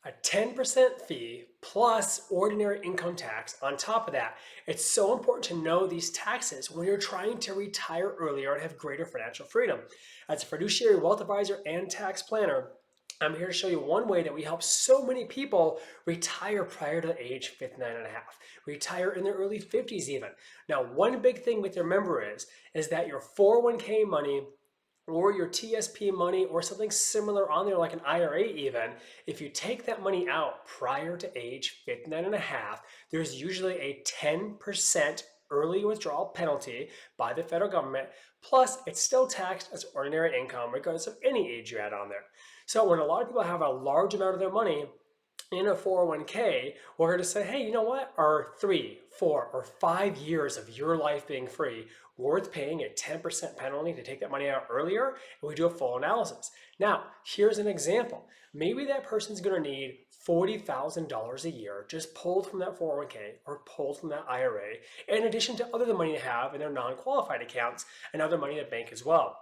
A 10% fee plus ordinary income tax on top of that. It's so important to know these taxes when you're trying to retire earlier and have greater financial freedom. As a fiduciary wealth advisor and tax planner, I'm here to show you one way that we help so many people retire prior to age 59 and a half, retire in their early 50s even. Now, one big thing with your remember is that your 401k money or your TSP money or something similar on there like an IRA even, if you take that money out prior to age 59 and a half, there's usually a 10% early withdrawal penalty by the federal government. Plus, it's still taxed as ordinary income regardless of any age you add on there. So when a lot of people have a large amount of their money in a 401k, we're going to say, hey, you know what? Are 3, 4, or 5 years of your life being free worth paying a 10% penalty to take that money out earlier? And we do a full analysis. Now, here's an example. Maybe that person's going to need $40,000 a year just pulled from that 401k or pulled from that IRA, in addition to other money they have in their non-qualified accounts and other money in the bank as well.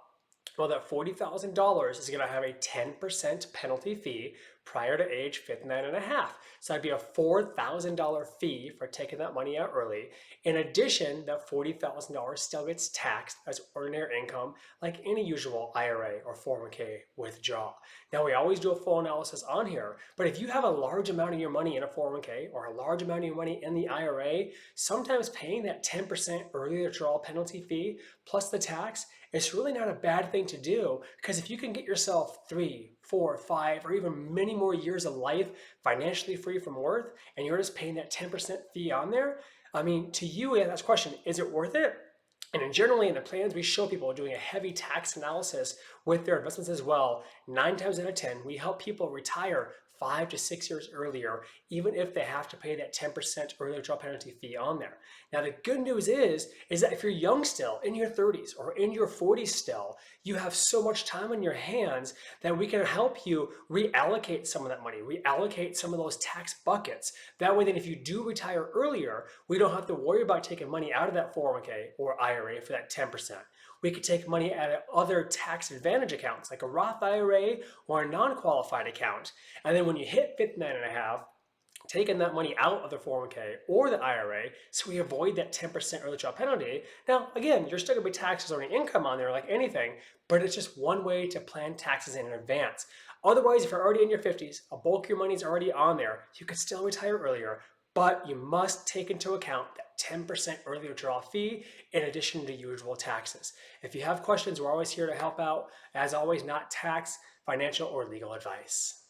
Well, that $40,000 is going to have a 10% penalty fee prior to age 59 and a half. So that'd be a $4,000 fee for taking that money out early. In addition, that $40,000 still gets taxed as ordinary income like any usual IRA or 401k withdrawal. Now, we always do a full analysis on here, but if you have a large amount of your money in a 401k or a large amount of your money in the IRA, sometimes paying that 10% early withdrawal penalty fee plus the tax, it's really not a bad thing to do, because if you can get yourself 3, 4, 5, or even many more years of life financially free from work, and you're just paying that 10% fee on there, I mean, to you, we have this question, is it worth it? And generally in the plans, we show people doing a heavy tax analysis with their investments as well. 9 times out of 10, we help people retire 5 to 6 years earlier, even if they have to pay that 10% early withdrawal penalty fee on there. Now, the good news is that if you're young still, in your 30s or in your 40s still, you have so much time on your hands that we can help you reallocate some of that money, reallocate some of those tax buckets. That way, then if you do retire earlier, we don't have to worry about taking money out of that 401k or IRA for that 10%. We could take money out of other tax advantage accounts like a Roth IRA or a non-qualified account. And then when you hit 59 and a half, taking that money out of the 401k or the IRA, so we avoid that 10% early withdrawal penalty. Now, again, you're still gonna be taxed as earning income on there like anything, but it's just one way to plan taxes in advance. Otherwise, if you're already in your 50s, a bulk of your money is already on there, you could still retire earlier, but you must take into account that 10% early withdrawal fee in addition to usual taxes. If you have questions, we're always here to help out. As always, not tax, financial, or legal advice.